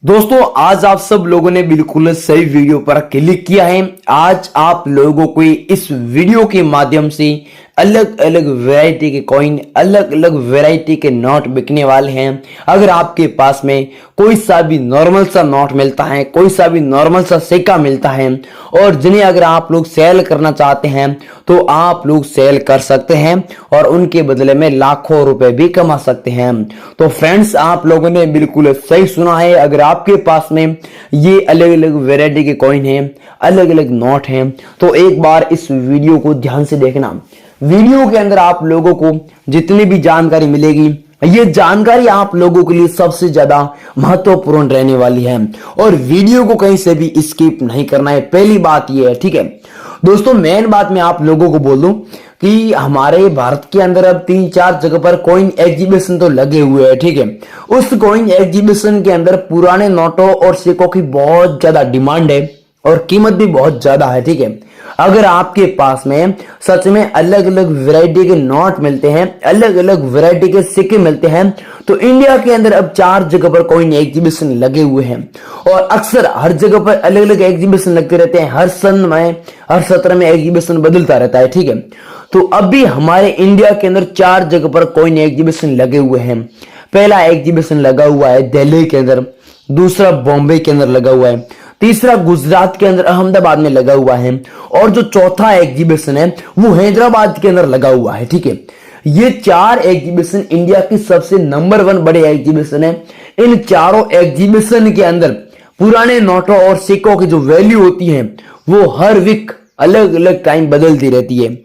दोस्तों आज आप सब लोगों ने बिल्कुल सही वीडियो पर क्लिक किया है। आज आप लोगों को इस वीडियो के माध्यम से अलग अलग वैरायटी के कॉइन, अलग अलग वैरायटी के नोट बिकने वाले हैं। अगर आपके पास में कोई सा भी नॉर्मल सा नोट मिलता है, कोई सा भी नॉर्मल सा सिक्का मिलता है और जिन्हें अगर आप लोग सेल करना चाहते हैं तो आप लोग सेल कर सकते हैं और उनके बदले में लाखों रुपए भी कमा सकते हैं। तो फ्रेंड्स, आप लोगों ने बिल्कुल सही सुना है। अगर आपके पास में ये अलग अलग वैरायटी के कॉइन हैं, अलग अलग नोट हैं, तो एक बार इस वीडियो को ध्यान से देखना। वीडियो के अंदर आप लोगों को जितनी भी जानकारी मिलेगी, ये जानकारी आप लोगों के लिए सबसे ज्यादा महत्वपूर्ण रहने वाली है और वीडियो को कहीं से भी स्किप नहीं करना है। पहली बात ये है, ठीक है दोस्तों। मेन बात मैं आप लोगों को बोल दूं कि हमारे भारत के अंदर अब 3-4 जगह पर कॉइन एग्जीबिशन तो लगे हुए हैं, ठीक है। उस कॉइन एग्जीबिशन के अंदर पुराने नोटों और सिक्कों की बहुत ज्यादा डिमांड है और कीमत भी बहुत ज्यादा है, ठीक है। अगर आपके पास में सच में अलग अलग वैरायटी के नोट मिलते हैं, अलग अलग वैरायटी के सिक्के मिलते हैं, तो इंडिया के अंदर अब 4 जगह पर कॉइन एग्जीबिशन लगे हुए हैं और अक्सर हर जगह पर अलग अलग एग्जीबिशन लगते रहते हैं। हर सन में, हर सत्र में एग्जीबिशन बदलता रहता है, ठीक है। तो अभी हमारे इंडिया के अंदर 4 जगह पर कॉइन एग्जीबिशन लगे हुए हैं। पहला एग्जीबिशन लगा हुआ है दिल्ली के अंदर, दूसरा बॉम्बे के अंदर लगा हुआ है, तीसरा गुजरात के अंदर अहमदाबाद में लगा हुआ है और जो चौथा एग्जीबिशन है वो हैदराबाद के अंदर लगा हुआ है, ठीक है। ये 4 एग्जीबिशन इंडिया की सबसे नंबर 1 बड़े एग्जीबिशन है। इन चारों एग्जीबिशन के अंदर पुराने नोटों और सिक्कों की जो वैल्यू होती है वो हर वीक अलग अलग टाइम बदलती रहती है।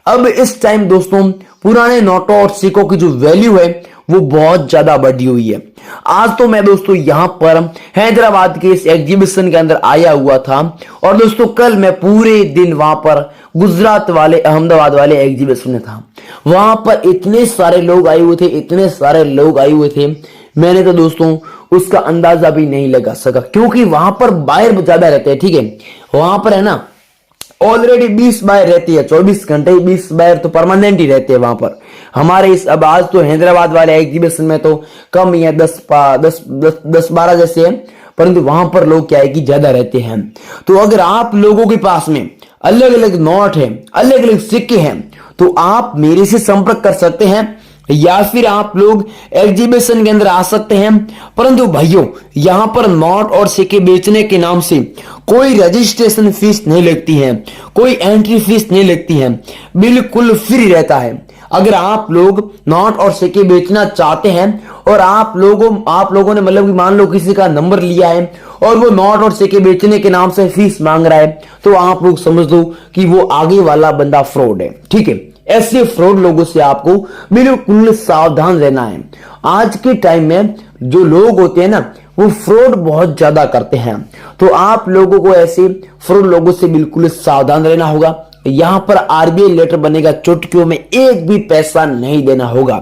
अब इस टाइम दोस्तों पुराने नोटों और सिक्कों की जो वैल्यू है वो बहुत ज्यादा बढ़ी हुई है। आज तो मैं दोस्तों यहां पर हैदराबाद के इस एग्जीबिशन के अंदर आया हुआ था और दोस्तों कल मैं पूरे दिन वहां पर गुजरात वाले, अहमदाबाद वाले एग्जीबिशन में था। वहां पर इतने सारे लोग आए हुए थे, इतने सारे लोग आए हुए थे, मैंने तो दोस्तों उसका अंदाजा भी नहीं लगा सका क्योंकि वहां पर बायर ज्यादा रहते हैं, ठीक है। वहां पर है ना ऑलरेडी 20 बायर रहती है, 24 घंटे 20 बायर तो परमानेंट ही रहते हैं वहां पर। हमारे इस अब आज तो हैदराबाद वाले एग्जीबिशन में तो कम ही है, 10-12 जैसे हैं, परंतु वहां पर लोग क्या है कि ज्यादा रहते हैं। तो अगर आप लोगों के पास में अलग अलग नोट है, अलग अलग सिक्के हैं, तो आप मेरे से संपर्क कर सकते हैं या फिर आप लोग एग्जीबिशन के अंदर आ सकते हैं। परंतु भाइयों, यहां पर नोट और सिक्के बेचने के नाम से कोई रजिस्ट्रेशन फीस नहीं लगती है, कोई एंट्री फीस नहीं लगती है, बिल्कुल फ्री रहता है। अगर आप लोग नोट और सिक्के बेचना चाहते हैं और आप लोगों ने मतलब कि मान लो किसी का नंबर लिया है और वो नोट और सिक्के बेचने के नाम से फीस मांग रहा है, तो आप लोग समझ लो कि वो आगे वाला बंदा फ्रॉड है, ठीक है। ऐसे फ्रॉड लोगों से आपको बिल्कुल सावधान रहना है। आज के टाइम में जो लोग होते हैं ना वो फ्रॉड बहुत ज्यादा करते हैं, तो आप लोगों को ऐसे फ्रॉड लोगों से बिल्कुल सावधान रहना होगा। यहां पर आरबीआई लेटर बनेगा, चुटकियों में एक भी पैसा नहीं देना होगा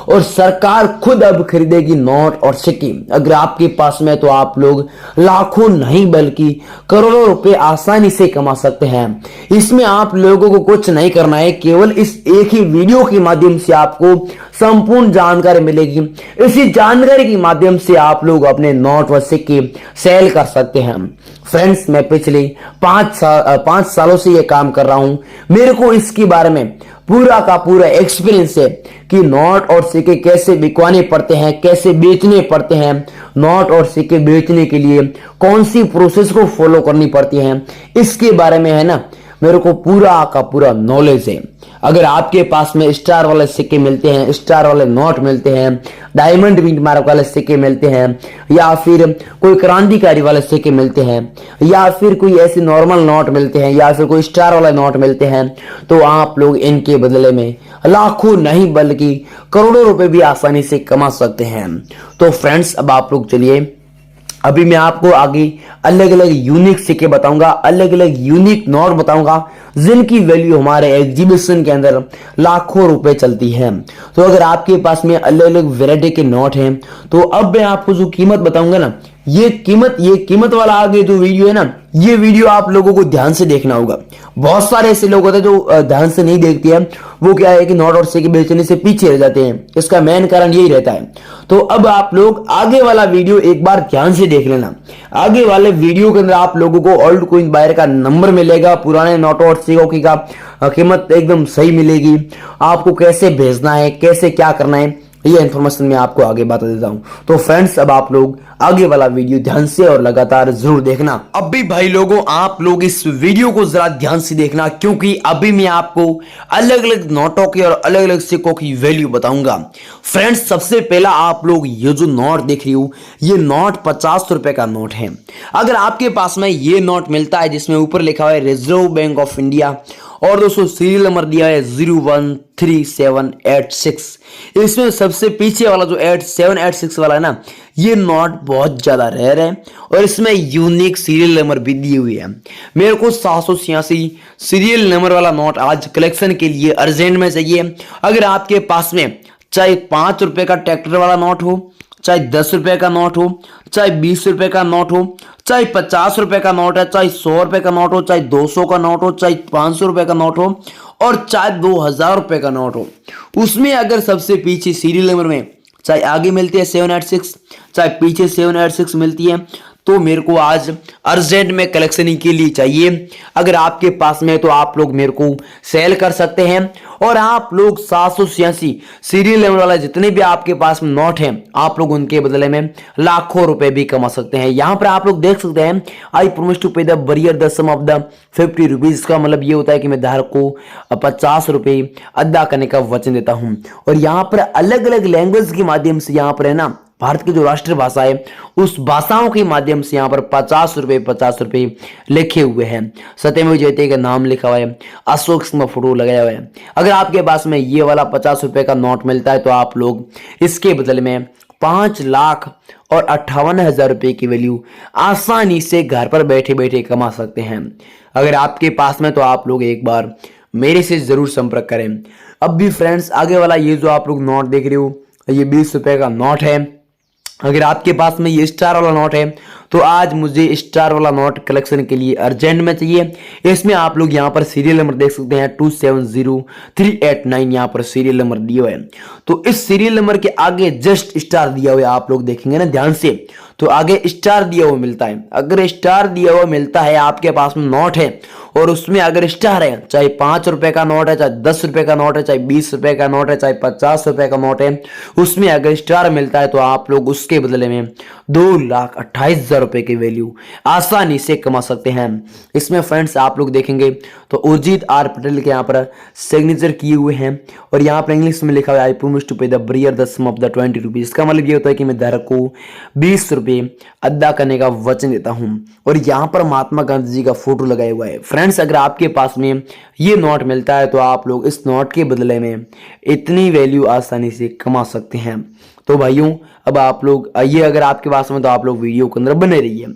और सरकार खुद अब खरीदेगी नोट और सिक्के। अगर आपके पास में तो आप लोग लाखों नहीं बल्कि करोड़ों रुपए आसानी से कमा सकते हैं। इसमें आप लोगों को कुछ नहीं करना है, केवल इस एक ही वीडियो के माध्यम से आपको संपूर्ण जानकारी मिलेगी। इसी जानकारी के माध्यम से आप लोग अपने नोट व सिक्के सेल कर सकते हैं। फ्रेंड्स, मैं पिछले 5 सालों से ये काम कर रहा हूं। मेरे को इसके बारे में पूरा का पूरा एक्सपीरियंस है कि नोट और सिक्के कैसे बिकवाने पड़ते हैं, कैसे बेचने पड़ते हैं, नोट और सिक्के बेचने के लिए कौन सी प्रोसेस को फॉलो करनी पड़ती है, इसके बारे में है ना मेरे को पूरा का पूरा नॉलेज है। अगर आपके पास में स्टार वाले सिक्के मिलते हैं, स्टार वाले नोट मिलते हैं, डायमंड बीट मार्क वाले सिक्के मिलते हैं, या फिर कोई क्रांतिकारी वाले सिक्के मिलते हैं, या फिर कोई ऐसे नॉर्मल नोट मिलते हैं, या फिर कोई स्टार वाले नोट मिलते हैं, तो आप लोग इनके बदले में लाखों नहीं बल्कि करोड़ों रुपए भी आसानी से कमा सकते हैं। तो फ्रेंड्स, अब आप लोग चलिए, अभी मैं आपको आगे अलग अलग यूनिक सिक्के बताऊंगा, अलग अलग यूनिक नोट बताऊंगा जिनकी वैल्यू हमारे एग्जीबिशन के अंदर लाखों रुपए चलती है। तो अगर आपके पास में अलग अलग वैरायटी के नोट हैं तो अब मैं आपको जो कीमत बताऊंगा ना, ये कीमत वाला आगे जो वीडियो है ना, ये वीडियो आप लोगों को ध्यान से देखना होगा। बहुत सारे ऐसे लोग होते हैं जो ध्यान से नहीं देखते हैं, वो क्या है कि नॉट और सिक्के बेचने से पीछे रह जाते हैं। इसका मेन कारण यही रहता है। तो अब आप लोग आगे वाला वीडियो एक बार ध्यान से देख लेना। आगे वाले वीडियो के अंदर आप लोगों को ओल्ड कॉइन बायर का नंबर मिलेगा, पुराने नोट और सिक्कों की का कीमत एकदम सही मिलेगी। आपको कैसे भेजना है, कैसे क्या करना है, ये इन्फॉर्मेशन मैं आपको आगे बता देता हूं। तो फ्रेंड्स, अब आप लोग आगे वाला वीडियो ध्यान से और लगातार जरूर देखना। अब भी भाई लोगों, आप लोग इस वीडियो को जरा ध्यान से देखना, क्योंकि अभी मैं आपको अलग अलग नोटों की और अलग अलग सिक्कों की वैल्यू बताऊंगा। फ्रेंड्स, सबसे पहला आप लोग ये जो नोट देख रही हो, ये नोट 50 रुपए का नोट है। अगर आपके पास में ये नोट मिलता है जिसमें ऊपर लिखा हुआ है रिजर्व बैंक ऑफ इंडिया और दोस्तों सीरियल नंबर दिया है 013786, इसमें सबसे पीछे वाला जो 8786 वाला है ना, ये नोट बहुत ज्यादा रेयर है और इसमें यूनिक सीरियल नंबर भी दी हुई है। मेरे को 786 सीरियल नंबर वाला नोट आज कलेक्शन के लिए अर्जेंट में चाहिए। अगर आपके पास में चाहे 5 रुपए का ट्रैक्टर वाला नोट हो, चाहे 10 रुपए का नोट हो, चाहे 20 रुपए का नोट हो, चाहे 50 रुपए का नोट है, चाहे 100 रुपए का नोट हो, चाहे 200 का नोट हो, चाहे 500 रुपए का नोट हो और चाहे 2000 रुपए का नोट हो, उसमें अगर सबसे पीछे सीरियल नंबर में चाहे आगे मिलती है 786, चाहे पीछे 786 मिलती है, तो मेरे को आज अर्जेंट में कलेक्शन के लिए चाहिए। अगर आपके पास में तो आप लोग मेरे को सेल कर सकते हैं और आप लोग 786 सीरियल नंबर वाला जितने भी आपके पास में नोट हैं, आप लोग उनके बदले में लाखों रुपए भी कमा सकते हैं। यहां पर आप लोग देख सकते हैं, I promise to pay the bearer the sum of the 50 rupees. का मतलब ये होता है कि मैं धारक को 50 रुपए अदा करने का वचन देता हूं। और यहाँ पर अलग अलग लैंग्वेज के माध्यम से यहाँ पर है ना, भारत की जो राष्ट्रीय भाषा है उस भाषाओं के माध्यम से यहाँ पर 50 रुपए लिखे हुए हैं। सत्यमेव जयते का नाम लिखा हुआ है, अशोक का फोटो लगाया हुआ है। अगर आपके पास में ये वाला 50 रुपए का नोट मिलता है तो आप लोग इसके बदले में 5,58,000 रुपए की वैल्यू आसानी से घर पर बैठे बैठे कमा सकते हैं। अगर आपके पास में तो आप लोग एक बार मेरे से जरूर संपर्क करें। अब भी फ्रेंड्स, आगे वाला ये जो आप लोग नोट देख रहे हो, ये 20 रुपए का नोट है। अगर आपके पास में ये स्टार वाला नोट है तो आज मुझे स्टार वाला नोट कलेक्शन के लिए अर्जेंट में चाहिए। इसमें आप लोग यहाँ पर सीरियल नंबर देख सकते हैं 270389, यहाँ पर सीरियल नंबर दिया हुआ है। तो इस सीरियल नंबर के आगे जस्ट स्टार दिया हुआ है, आप लोग देखेंगे ना ध्यान से, तो आगे स्टार दिया हुआ मिलता है। अगर स्टार दिया हुआ मिलता है, आपके पास में नोट है और उसमें अगर स्टार है, चाहे 5 रुपए का नोट है, चाहे 10 रुपए का नोट है, चाहे 20 रुपए का नोट है, चाहे 50 रुपए का नोट है, उसमें अगर स्टार मिलता है तो आप लोग उसके बदले में 2,28,000 रुपए की वैल्यू आसानी से कमा सकते हैं। इसमें फ्रेंड्स आप लोग देखेंगे तो उर्जित आर पटेल के यहाँ पर सिग्नेचर किए हुए हैं और यहाँ पर इंग्लिश में लिखा हुआ है I promise to pay the bearer the sum of the 20 rupees. इसका मतलब ये होता है कि मैं धारक को 20 रुपए अदा करने का वचन देता हूं। और यहाँ पर महात्मा गांधी जी का फोटो लगाया हुआ है। फ्रेंड्स, अगर आपके पास में ये नोट मिलता है तो आप लोग इस नोट के बदले में इतनी वैल्यू आसानी से कमा सकते हैं। तो भाइयों, अब आप लोग ये अगर आपके पास में तो आप लोग वीडियो के अंदर बने रहिए।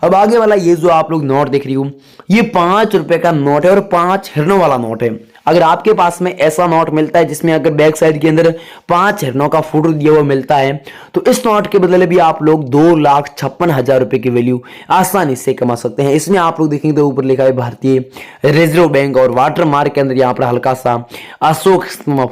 अब आगे वाला ये जो आप लोग नोट देख रही हो, ये 5 रुपए का नोट है और 5 हिरणों वाला नोट है। अगर आपके पास में ऐसा नोट मिलता है जिसमें अगर बैक साइड के अंदर 5 हिरणों का फोटो दिया हुआ मिलता है, तो इस नोट के बदले भी आप लोग 2,56,000 रुपए की वैल्यू आसानी से कमा सकते हैं। इसमें आप लोग देखेंगे तो ऊपर लिखा है भारतीय रिजर्व बैंक और वाटर मार्क के अंदर यहाँ पर हल्का सा अशोक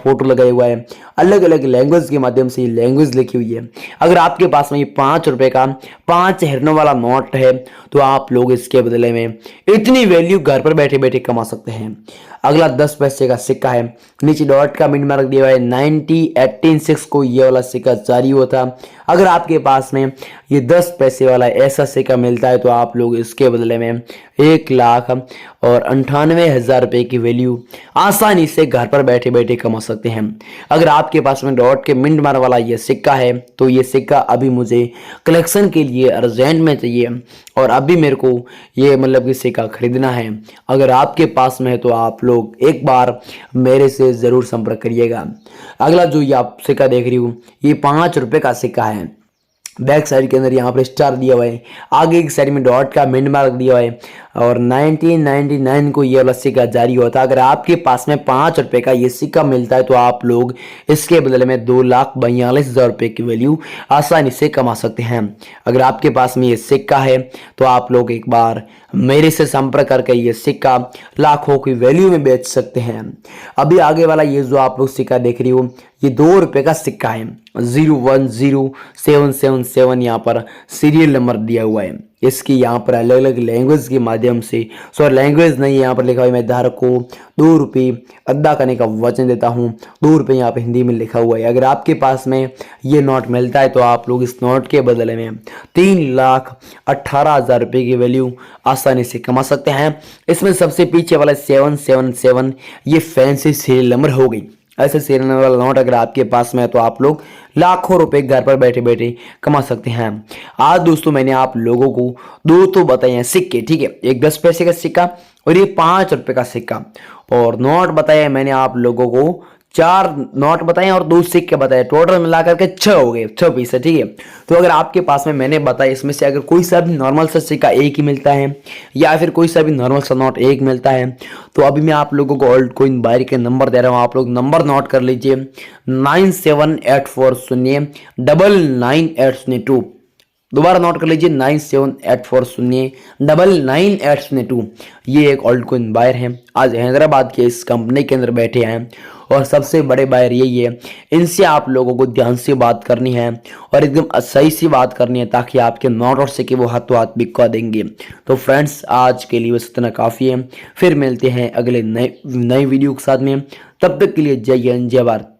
फोटो लगाया हुआ है। अलग अलग लैंग्वेज के माध्यम से लैंग्वेज लिखी हुई है। अगर आपके पास में ये 5 रुपए का 5 हिरणों वाला नोट है तो आप लोग इसके बदले में इतनी वैल्यू घर पर बैठे बैठे कमा सकते हैं। अगला 10 पैसे का सिक्का है, नीचे डॉट का मिनट मार्क दिया हुआ है 1986 को ये वाला सिक्का जारी हुआ था। अगर आपके पास में ये 10 पैसे वाला ऐसा सिक्का मिलता है तो आप लोग इसके बदले में 1,98,000 रुपए की वैल्यू आसानी से घर पर बैठे बैठे कमा सकते हैं। अगर आपके पास में डॉट के मिनट मार वाला ये सिक्का है तो ये सिक्का अभी मुझे कलेक्शन के लिए अर्जेंट में चाहिए और अभी मेरे को ये मतलब कि सिक्का खरीदना है। अगर आपके पास में है तो आप लोग एक बार मेरे से जरूर संपर्क करिएगा। अगला जो ये आप सिक्का देख रही हूँ, ये 5 रुपए का सिक्का है। बैक साइड के अंदर यहाँ पर स्टार दिया हुआ है, आगे की साइड में डॉट का मिनट मार्क दिया हुआ है। और 1999 को ये वाला सिक्का जारी होता है। अगर आपके पास में 5 रुपए का ये सिक्का मिलता है तो आप लोग इसके बदले में 2,42,000 रुपए की वैल्यू आसानी से कमा सकते हैं। अगर आपके पास में ये सिक्का है तो आप लोग एक बार मेरे से संपर्क करके ये सिक्का लाखों की वैल्यू में बेच सकते हैं। अभी आगे वाला ये जो आप लोग सिक्का देख रही हो ये 2 रुपए का सिक्का है। 010777 यहाँ पर सीरियल नंबर दिया हुआ है। इसकी यहाँ पर अलग अलग लैंग्वेज के माध्यम से, सॉरी लैंग्वेज नहीं, यहाँ पर लिखा हुआ है मैं धारक को 2 रुपये अदा करने का वचन देता हूँ। 2 रुपये यहाँ पे हिंदी में लिखा हुआ है। अगर आपके पास में ये नोट मिलता है तो आप लोग इस नोट के बदले में 3,18,000 रुपये की वैल्यू आसानी से कमा सकते हैं। इसमें सबसे पीछे वाला 777 ये फैंसी सीरियल नंबर हो गई। ऐसे सीरियल नंबर वाला नोट अगर आपके पास में है तो आप लोग लाखों रुपए घर पर बैठे बैठे कमा सकते हैं। आज दोस्तों मैंने आप लोगों को 2 तो बताए हैं सिक्के, ठीक है, एक 10 पैसे का सिक्का और ये 5 रुपए का सिक्का, और नोट बताया मैंने आप लोगों को 4 नोट बताए और 2 सिक्के बताए, टोटल मिलाकर के 6 हो गए, 6 पीस है, ठीक है। तो अगर आपके पास में मैंने बताया इसमें से अगर कोई सा भी नॉर्मल सा सिक्का एक ही मिलता है या फिर कोई सा भी नॉर्मल सा नोट एक मिलता है तो अभी मैं आप लोगों को ओल्ड कॉइन बायर के नंबर दे रहा हूँ। आप लोग नंबर नोट कर लीजिए 9784099802। दोबारा नोट कर लीजिए 9784099802। ये एक ओल्ड कॉइन बायर है, आज हैदराबाद के इस कंपनी के अंदर बैठे हैं और सबसे बड़े बायर यही है। इनसे आप लोगों को ध्यान से बात करनी है और एकदम सही सी बात करनी है ताकि आपके नोट और सिक्के वो हाथों हाथ बिकवा देंगे। तो फ्रेंड्स आज के लिए बस इतना काफ़ी है, फिर मिलते हैं अगले नए वीडियो के साथ में। तब तक के लिए जय हिंद जय भारत।